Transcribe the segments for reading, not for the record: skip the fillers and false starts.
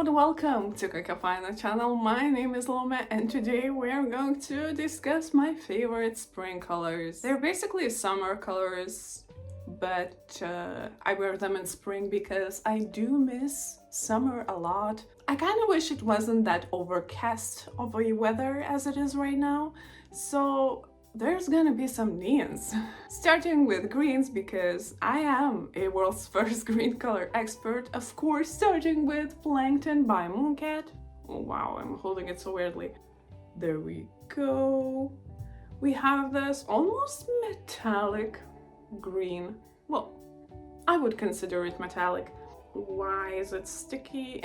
and welcome to Kakafina channel. My name is Lome and today we are going to discuss my favorite spring colors. They're basically summer colors, but I wear them in spring because I do miss summer a lot. I kind of wish it wasn't that overcast of a weather as it is right now, so there's gonna be some neons. Starting with greens because I am a world's first green color expert, of course, starting with Plankton by Mooncat. Oh wow, I'm holding it so weirdly. There we go. We have this almost metallic green. Well, I would consider it metallic. Why is it sticky?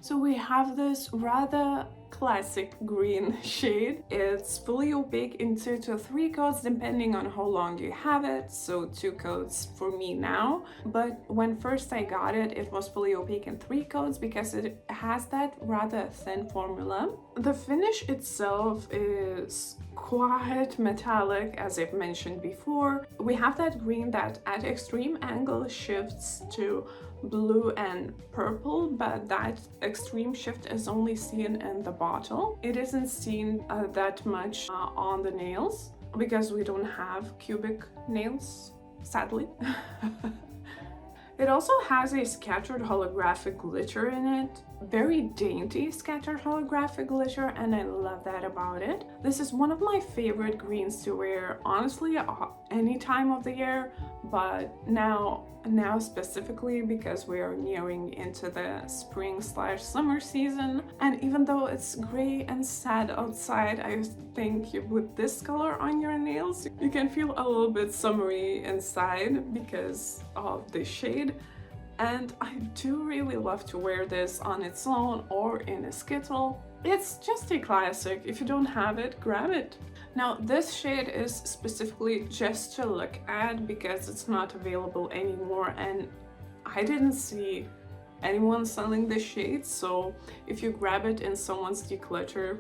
So we have this rather classic green shade. It's fully opaque in 2 to 3 coats depending on how long you have it, so 2 coats for me now. But when first I got it, it was fully opaque in 3 coats because it has that rather thin formula. The finish itself is quite metallic, as I've mentioned before. We have that green that at extreme angle shifts to blue and purple, but that extreme shift is only seen in the bottle. It isn't seen that much on the nails because we don't have cubic nails, sadly. It also has a scattered holographic glitter in it, very dainty scattered holographic glitter, and I love that about it. This is one of my favorite greens to wear, honestly, any time of the year, but now specifically because we are nearing into the spring/summer season. And even though it's gray and sad outside, I think with this color on your nails, you can feel a little bit summery inside because of the shade. And I do really love to wear this on its own or in a skittle. It's just a classic. If you don't have it, grab it. Now this shade is specifically just to look at because it's not available anymore and I didn't see anyone selling this shade, so if you grab it in someone's declutter,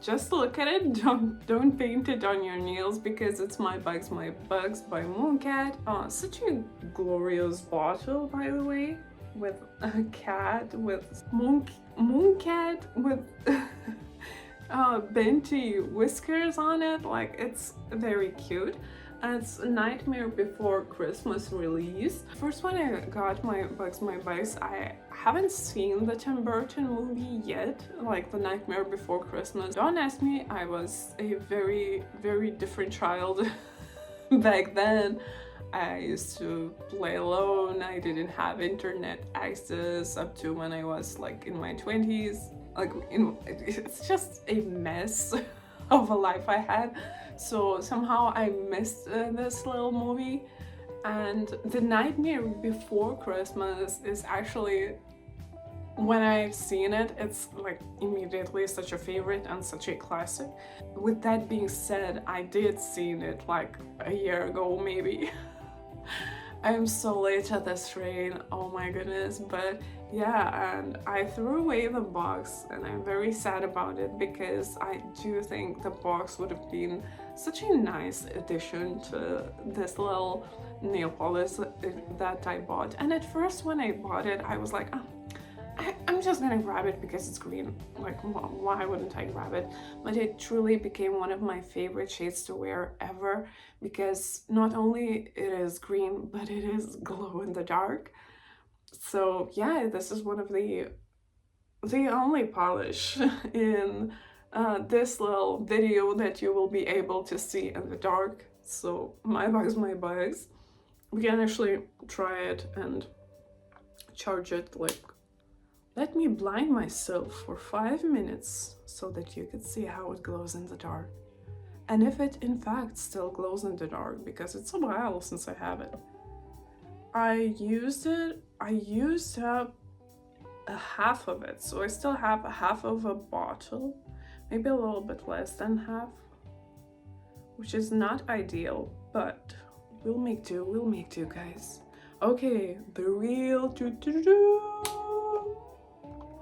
just look at it, don't paint it on your nails because it's My Bugs by Mooncat. Such a glorious bottle, by the way, with a cat, with Mooncat with Benty whiskers on it. Like, it's very cute. It's Nightmare Before Christmas release. First, when I got My Bugs, I haven't seen the Tim Burton movie yet, like the Nightmare Before Christmas. Don't ask me, I was a very different child back then. I used to play alone, I didn't have internet access up to when I was like in my 20s. It's just a mess of a life I had. So somehow I missed this little movie, and The Nightmare Before Christmas is actually, when I've seen it, it's like immediately such a favorite and such a classic. With that being said, I did see it like a year ago maybe. I'm so late to this train, oh my goodness, but yeah, and I threw away the box and I'm very sad about it because I do think the box would have been such a nice addition to this little nail polish that I bought. And at first when I bought it, I was like, oh, I'm just gonna grab it because it's green. Like, why wouldn't I grab it? But it truly became one of my favorite shades to wear ever because not only it is green, but it is glow in the dark. So yeah, this is one of the only polish in this little video that you will be able to see in the dark. So My Bugs. We can actually try it and charge it. Like, let me blind myself for 5 minutes so that you can see how it glows in the dark. And if it in fact still glows in the dark, because it's a while since I have it. I used up a half of it, so I still have a half of a bottle, maybe a little bit less than half, which is not ideal, but we'll make do, guys. Okay, the real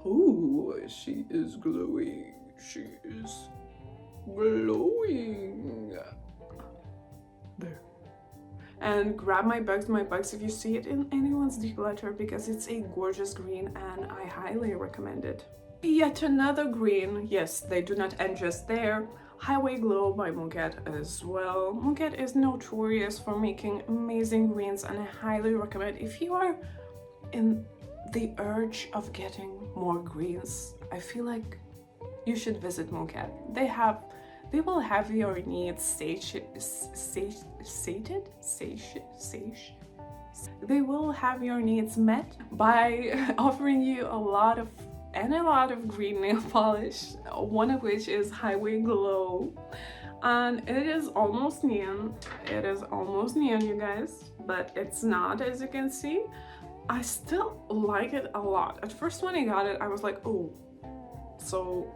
oh, she is glowing. She is glowing. There. And grab my bugs if you see it in anyone's declutter, because it's a gorgeous green and I highly recommend it. Yet another green, yes, they do not end just there. Highway Glow by Mooncat as well. Mooncat is notorious for making amazing greens, and I highly recommend, if you are in the urge of getting more greens, I feel like you should visit Mooncat. They will have your needs sated. They will have your needs met by offering you a lot of green nail polish, one of which is Highway Glow, and it is almost neon. It is almost neon, you guys, but it's not, as you can see. I still like it a lot. At first when I got it, I was like, oh, so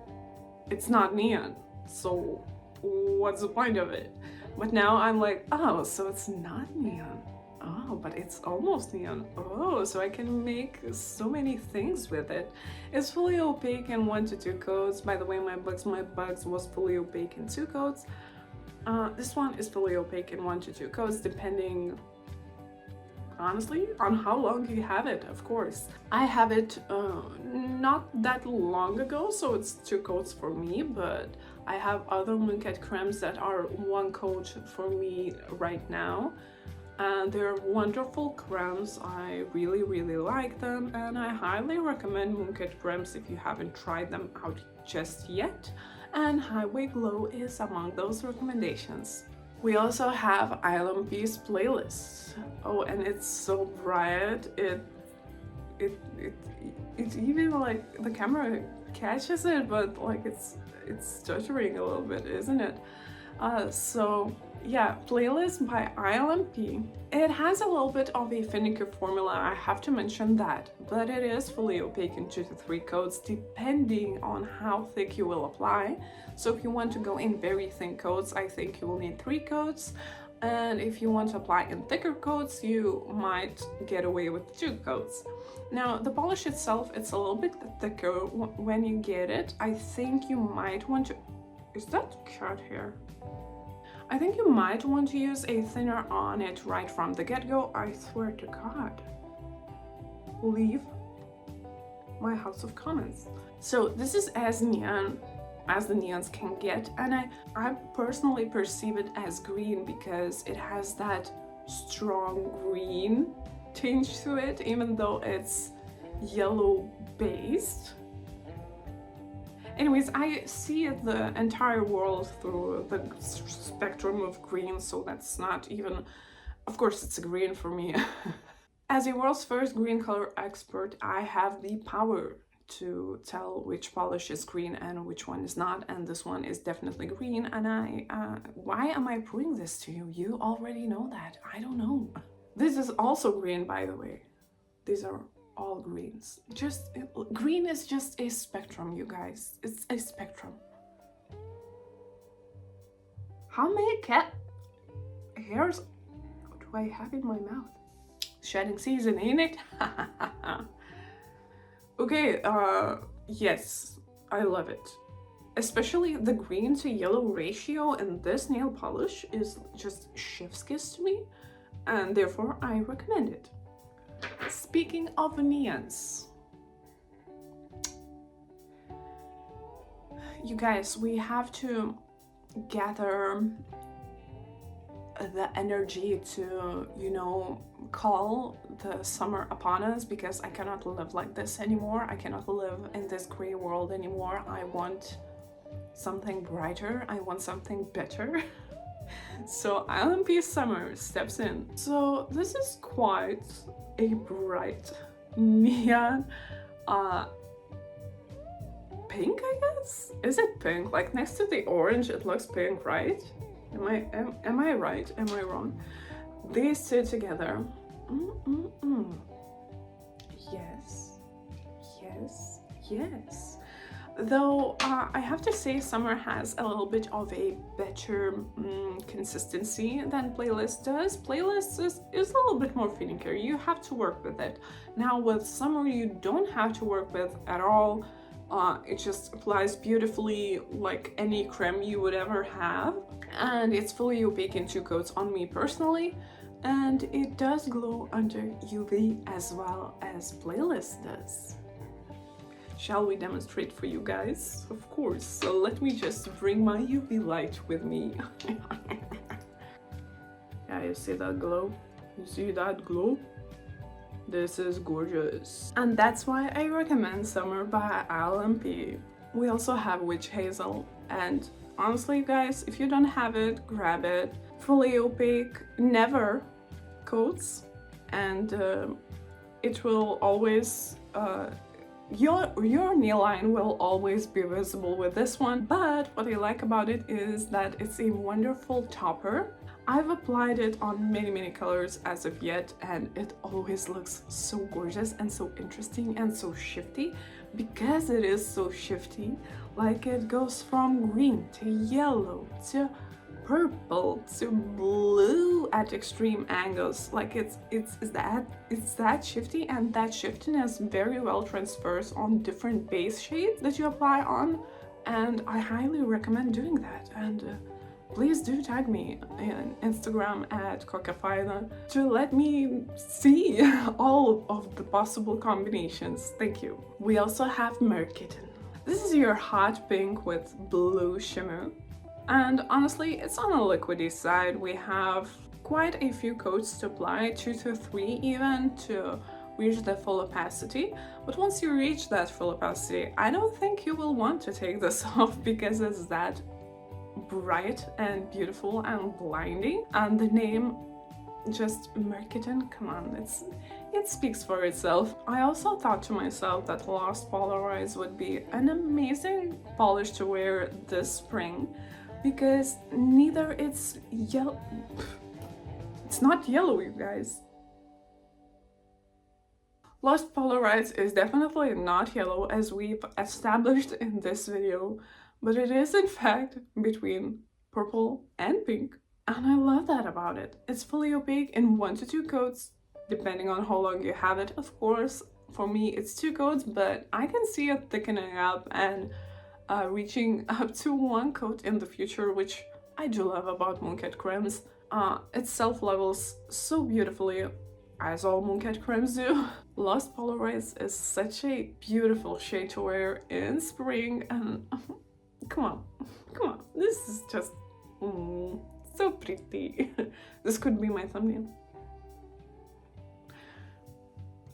it's not neon, so what's the point of it? But now I'm like, oh, so it's not neon. Oh, but it's almost neon. Oh, so I can make so many things with it. It's fully opaque in 1 to 2 coats. By the way, my bugs was fully opaque in 2 coats. This one is fully opaque in 1 to 2 coats, depending, honestly, on how long you have it, of course. I have it not that long ago, so it's 2 coats for me, but I have other Mooncat creams that are 1 coat for me right now. And they're wonderful creams. I really like them, and I highly recommend Mooncat creams if you haven't tried them out just yet, and Highway Glow is among those recommendations. We also have ilnp's playlist. Oh, and it's so bright. It even, like, the camera catches it, but like it's stuttering a little bit, isn't it? So yeah, playlist by ilnp. It has a little bit of a finicky formula, I have to mention that, but it is fully opaque in 2 to 3 coats, depending on how thick you will apply. So if you want to go in very thin coats, I think you will need 3 coats. And if you want to apply in thicker coats, you might get away with 2 coats. Now, the polish itself, it's a little bit thicker when you get it. I think you might want to... Is that cat hair? I think you might want to use a thinner on it right from the get-go. I swear to God. Leave my house of comments. So this is as neon as the neons can get, and I personally perceive it as green because it has that strong green tinge to it, even though it's yellow based. Anyways, I see the entire world through the spectrum of green, so that's not even... Of course, it's a green for me. As a world's first green color expert, I have the power to tell which polish is green and which one is not, and this one is definitely green, and why am I proving this to you? You already know that. I don't know. This is also green, by the way. These are all greens. Green is just a spectrum, you guys. It's a spectrum. How many cat hairs do I have in my mouth? Shedding season, ain't it? Okay, yes, I love it. Especially the green to yellow ratio in this nail polish is just chef's kiss to me, and therefore I recommend it. Speaking of neons, you guys, we have to gather the energy to, you know, call the summer upon us, because I cannot live like this anymore. I cannot live in this gray world anymore. I want something brighter. I want something better. So ilnp Summer steps in. So this is quite a bright neon pink, I guess? Is it pink? Like next to the orange it looks pink, right? Am I right? Am I wrong? These two together. Yes, yes, yes. Though I have to say Summer has a little bit of a better consistency than Playlist does. Playlist is a little bit more finicky. You have to work with it. Now with Summer you don't have to work with at all. It just applies beautifully like any creme you would ever have. And it's fully opaque in 2 coats on me personally. and it does glow under UV as well as Playlist does. Shall we demonstrate for you guys? Of course, so let me just bring my UV light with me. Yeah, you see that glow? You see that glow? This is gorgeous. And that's why I recommend Summer by ilnp. We also have Witch Hazel, and honestly guys, if you don't have it, grab it. Fully opaque, never coats, and it will always your nail line will always be visible with this one. But what I like about it is that it's a wonderful topper. I've applied it on many colors as of yet, and it always looks so gorgeous and so interesting and so shifty, because it is so shifty. Like, it goes from green to yellow to purple to blue at extreme angles. Like, it's that shifty, and that shiftiness very well transfers on different base shades that you apply on, and I highly recommend doing that. And please do tag me on Instagram at cockafina to let me see all of the possible combinations. Thank you. We also have Merkitten. This is your hot pink with blue shimmer. And honestly, it's on a liquidy side. We have quite a few coats to apply, 2 to 3 even, to reach the full opacity. But once you reach that full opacity, I don't think you will want to take this off, because it's that bright and beautiful and blinding. And the name, just Merkitten, come on, it speaks for itself. I also thought to myself that Lost Polaroids would be an amazing polish to wear this spring, because neither it's yellow, it's not yellow, you guys. Lost Polaroids is definitely not yellow, as we've established in this video, but it is in fact between purple and pink, and I love that about it. It's fully opaque in 1 to 2 coats, depending on how long you have it, of course. For me it's 2 coats, but I can see it thickening up and reaching up to 1 coat in the future, which I do love about Mooncat creams. It self-levels so beautifully, as all Mooncat creams do. Lost Polaroids is such a beautiful shade to wear in spring, and come on, this is just so pretty. This could be my thumbnail.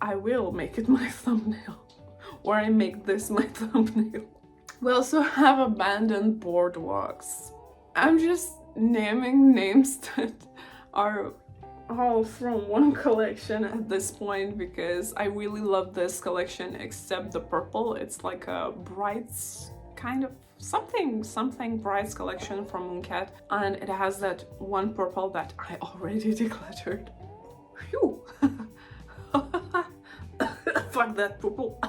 I will make it my thumbnail, or I make this my thumbnail. We also have Abandoned Boardwalks. I'm just naming names that are all from one collection at this point, because I really love this collection, except the purple. It's like a brights kind of something brights collection from Mooncat, and it has that one purple that I already decluttered. Phew. Fuck that purple.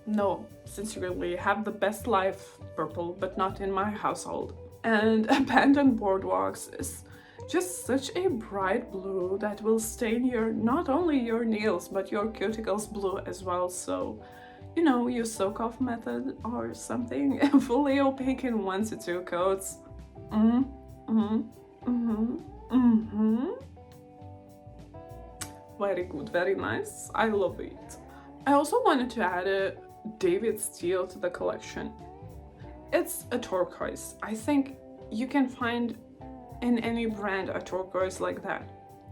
No, sincerely, have the best life, purple, but not in my household. And Abandoned Boardwalks is just such a bright blue that will stain not only your nails, but your cuticles blue as well. So, you know, use soak-off method or something. Fully opaque in 1 to 2 coats. Very good, very nice. I love it. I also wanted to add a David's Teal to the collection. It's a turquoise. I think you can find in any brand a turquoise like that.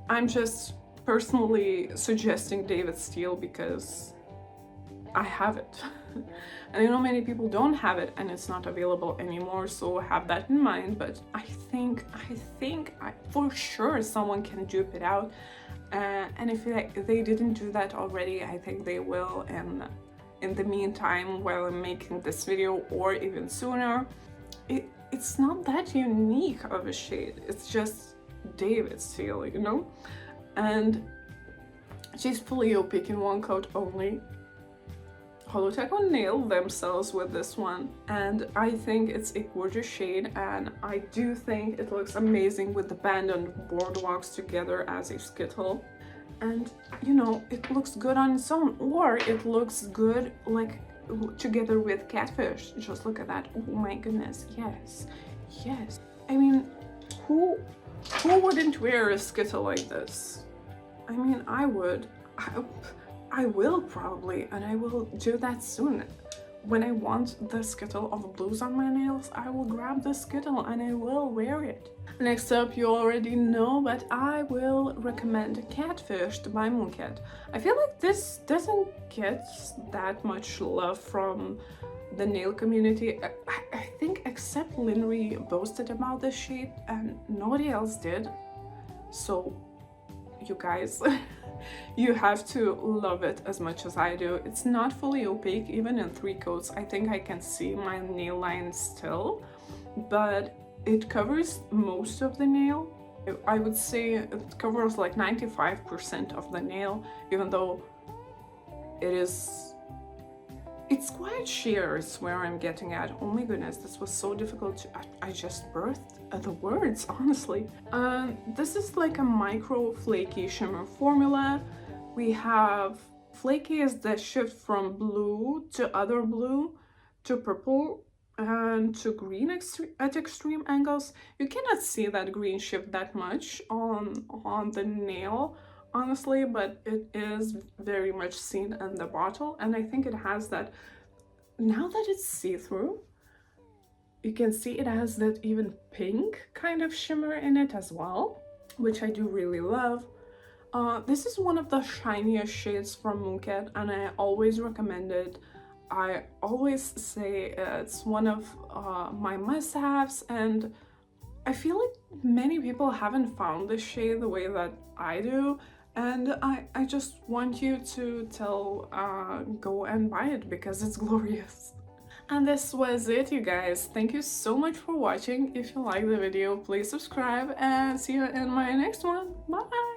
I'm just personally suggesting David's Teal because I have it. And I know many people don't have it and it's not available anymore, so have that in mind. But I think for sure someone can dupe it out. And if they didn't do that already, I think they will. And in the meantime, while I'm making this video, or even sooner, it's not that unique of a shade. It's just David's Teal, you know? And she's fully opaque in 1 coat only. Holotech on nail themselves with this one, and I think it's a gorgeous shade, and I do think it looks amazing with the Abandoned Boardwalks together as a skittle. And you know, it looks good on its own, or it looks good like together with Catfish. Just look at that. Oh my goodness, yes. I mean, who Who wouldn't wear a skittle like this? I mean, I would. I will probably, and I will do that soon. When I want the skittle of blues on my nails, I will grab the skittle and I will wear it. Next up, you already know, but I will recommend Catfished by Mooncat. I feel like this doesn't get that much love from the nail community. I think except Linry boasted about this shade and nobody else did. So you guys, you have to love it as much as I do. It's not fully opaque, even in 3 coats. I think I can see my nail line still, but it covers most of the nail. I would say it covers like 95% of the nail, even though it's quite sheer is where I'm getting at. Oh my goodness, this was so difficult. I just birthed the words, honestly. This is like a micro flaky shimmer formula. We have flaky is the shift from blue to other blue to purple and to green at extreme angles. You cannot see that green shift that much on the nail, honestly, but it is very much seen in the bottle, and I think it has that. Now that it's see-through, you can see it has that even pink kind of shimmer in it as well, which I do really love. This is one of the shiniest shades from Mooncat, and I always recommend it. I always say it's one of my must-haves, and I feel like many people haven't found this shade the way that I do, and I just want you to go and buy it because it's glorious. And this was it, you guys. Thank you so much for watching. If you liked the video, please subscribe and see you in my next one. Bye!